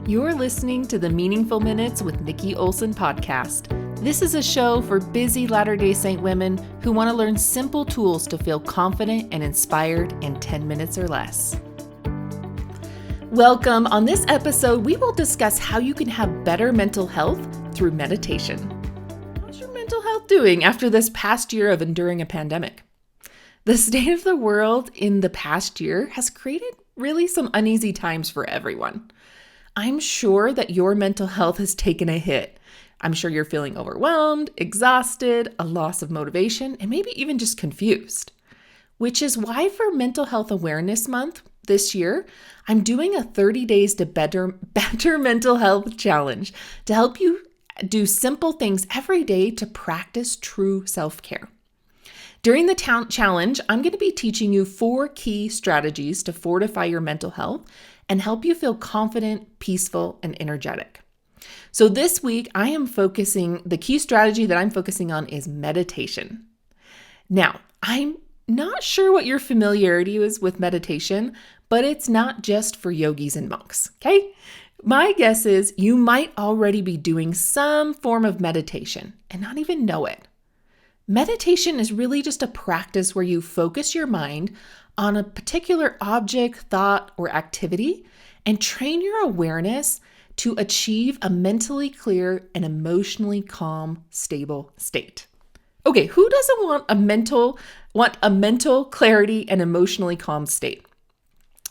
You're listening to the Meaningful Minutes with Nikki Olson podcast. This is a show for busy Latter-day Saint women who want to learn simple tools to feel confident and inspired in 10 minutes or less. Welcome. On this episode, we will discuss how you can have better mental health through meditation. How's your mental health doing after this past year of enduring a pandemic? The state of the world in the past year has created really some uneasy times for everyone. I'm sure that your mental health has taken a hit. I'm sure you're feeling overwhelmed, exhausted, a loss of motivation, and maybe even just confused. Which is why for Mental Health Awareness Month this year, I'm doing a 30 Days to Better Mental Health Challenge to help you do simple things every day to practice true self-care. During the challenge, I'm going to be teaching you 4 key strategies to fortify your mental health and help you feel confident, peaceful, and energetic. So this week, the key strategy that I'm focusing on is meditation. Now, I'm not sure what your familiarity is with meditation, but it's not just for yogis and monks, okay? My guess is you might already be doing some form of meditation and not even know it. Meditation is really just a practice where you focus your mind on a particular object, thought, or activity and train your awareness to achieve a mentally clear and emotionally calm, stable state. Okay, who doesn't want a mental clarity and emotionally calm state?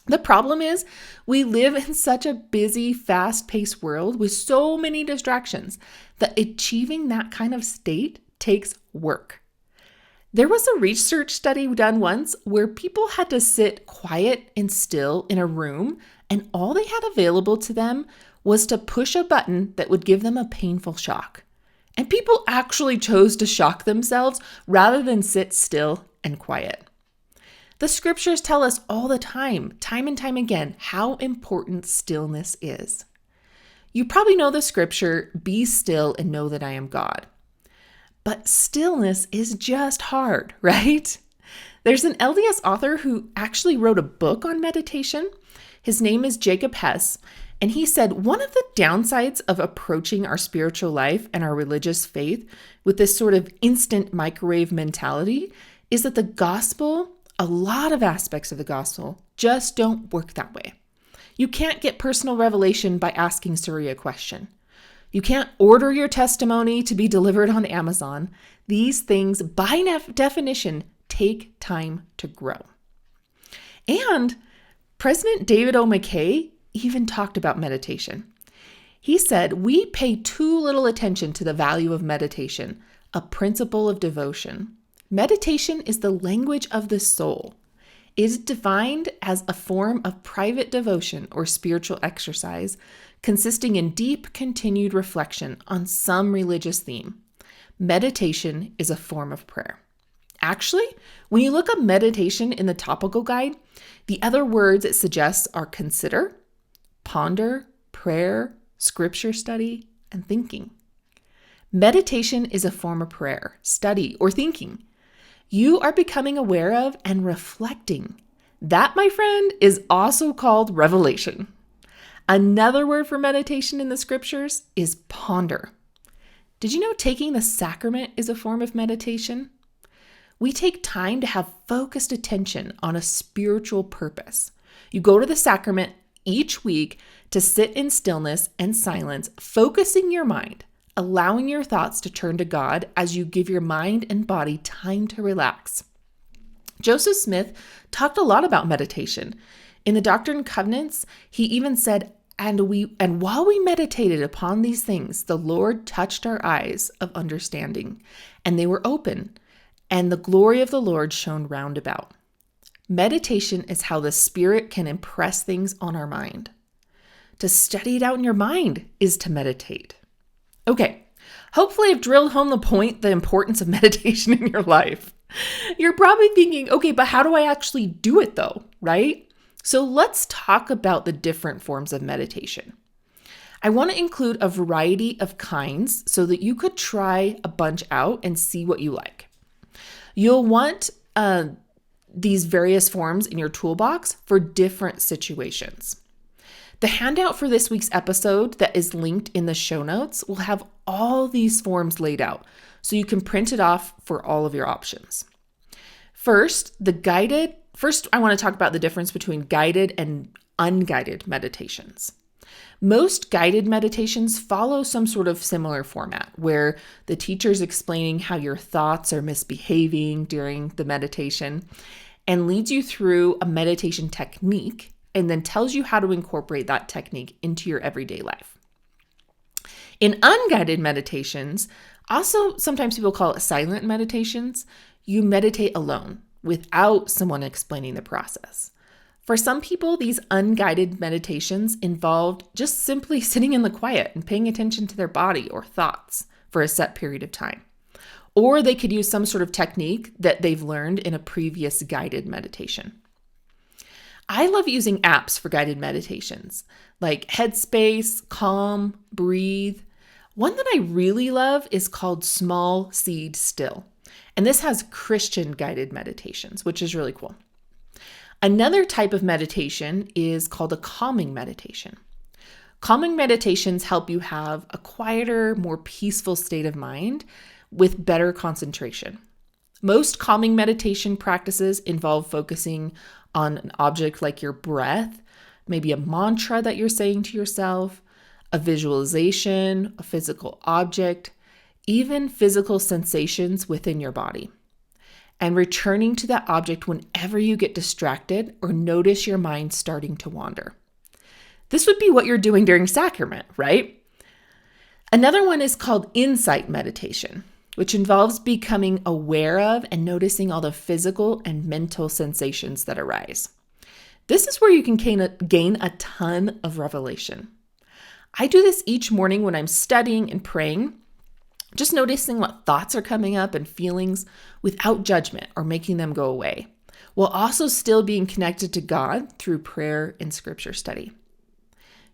The problem is we live in such a busy, fast-paced world with so many distractions that achieving that kind of state takes work. There was a research study done once where people had to sit quiet and still in a room, and all they had available to them was to push a button that would give them a painful shock. And people actually chose to shock themselves rather than sit still and quiet. The scriptures tell us all the time and time again, how important stillness is. You probably know the scripture, "Be still and know that I am God." But stillness is just hard, right? There's an LDS author who actually wrote a book on meditation. His name is Jacob Hess, and he said one of the downsides of approaching our spiritual life and our religious faith with this sort of instant microwave mentality is that a lot of aspects of the gospel just don't work that way. You can't get personal revelation by asking Siri a question. You can't order your testimony to be delivered on Amazon. These things, by definition, take time to grow. And President David O. McKay even talked about meditation. He said, "We pay too little attention to the value of meditation, a principle of devotion. Meditation is the language of the soul. It is defined as a form of private devotion or spiritual exercise consisting in deep, continued reflection on some religious theme. Meditation is a form of prayer." Actually, when you look up meditation in the topical guide, the other words it suggests are consider, ponder, prayer, scripture study, and thinking. Meditation is a form of prayer, study, or thinking. You are becoming aware of and reflecting. That, my friend, is also called revelation. Another word for meditation in the scriptures is ponder. Did you know taking the sacrament is a form of meditation? We take time to have focused attention on a spiritual purpose. You go to the sacrament each week to sit in stillness and silence, focusing your mind, allowing your thoughts to turn to God as you give your mind and body time to relax. Joseph Smith talked a lot about meditation. In the Doctrine and Covenants, he even said, and while we meditated upon these things, the Lord touched our eyes of understanding, and they were open, and the glory of the Lord shone round about. Meditation is how the Spirit can impress things on our mind. To study it out in your mind is to meditate. Okay, hopefully I've drilled home the importance of meditation in your life. You're probably thinking, okay, but how do I actually do it though, right? So let's talk about the different forms of meditation. I want to include a variety of kinds so that you could try a bunch out and see what you like. You'll want these various forms in your toolbox for different situations. The handout for this week's episode that is linked in the show notes will have all these forms laid out, so you can print it off for all of your options. First, I want to talk about the difference between guided and unguided meditations. Most guided meditations follow some sort of similar format where the teacher's explaining how your thoughts are misbehaving during the meditation and leads you through a meditation technique and then tells you how to incorporate that technique into your everyday life. In unguided meditations, also sometimes people call it silent meditations, you meditate alone without someone explaining the process. For some people, these unguided meditations involved just simply sitting in the quiet and paying attention to their body or thoughts for a set period of time. Or they could use some sort of technique that they've learned in a previous guided meditation. I love using apps for guided meditations like Headspace, Calm, Breathe. One that I really love is called Small Seed Still. And this has Christian guided meditations, which is really cool. Another type of meditation is called a calming meditation. Calming meditations help you have a quieter, more peaceful state of mind with better concentration. Most calming meditation practices involve focusing on an object like your breath, maybe a mantra that you're saying to yourself, a visualization, a physical object, even physical sensations within your body, and returning to that object whenever you get distracted or notice your mind starting to wander. This would be what you're doing during sacrament, right? Another one is called insight meditation, which involves becoming aware of and noticing all the physical and mental sensations that arise. This is where you can gain a ton of revelation. I do this each morning when I'm studying and praying, just noticing what thoughts are coming up and feelings without judgment or making them go away, while also still being connected to God through prayer and scripture study.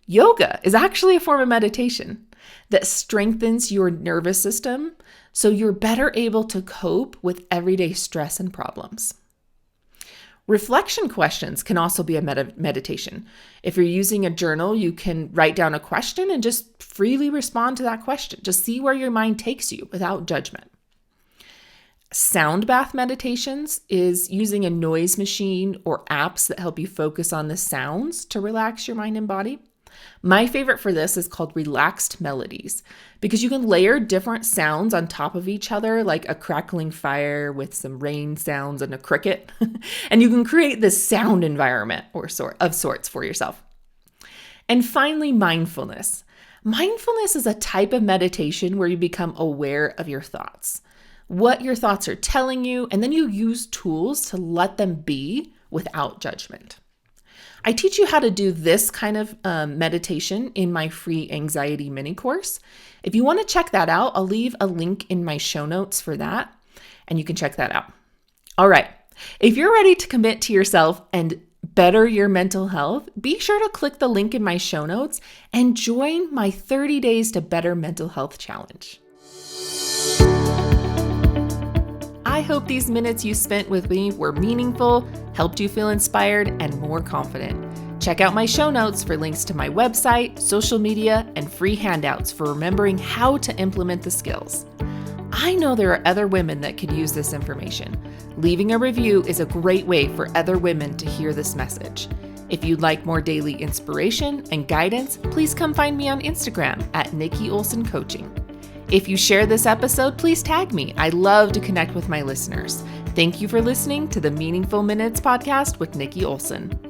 Yoga is actually a form of meditation that strengthens your nervous system so you're better able to cope with everyday stress and problems. Reflection questions can also be a meditation. If you're using a journal, you can write down a question and just freely respond to that question. Just see where your mind takes you without judgment. Sound bath meditations is using a noise machine or apps that help you focus on the sounds to relax your mind and body. My favorite for this is called Relaxed Melodies because you can layer different sounds on top of each other, like a crackling fire with some rain sounds and a cricket, and you can create this sound environment of sorts for yourself. And finally, mindfulness. Mindfulness is a type of meditation where you become aware of your thoughts, what your thoughts are telling you, and then you use tools to let them be without judgment. I teach you how to do this kind of meditation in my free anxiety mini course. If you want to check that out, I'll leave a link in my show notes for that, and you can check that out. All right. If you're ready to commit to yourself and better your mental health, be sure to click the link in my show notes and join my 30 Days to Better Mental Health Challenge. I hope these minutes you spent with me were meaningful, helped you feel inspired, and more confident. Check out my show notes for links to my website, social media, and free handouts for remembering how to implement the skills. I know there are other women that could use this information. Leaving a review is a great way for other women to hear this message. If you'd like more daily inspiration and guidance, please come find me on Instagram at Nikki Olson Coaching. If you share this episode, please tag me. I love to connect with my listeners. Thank you for listening to the Meaningful Minutes podcast with Nikki Olson.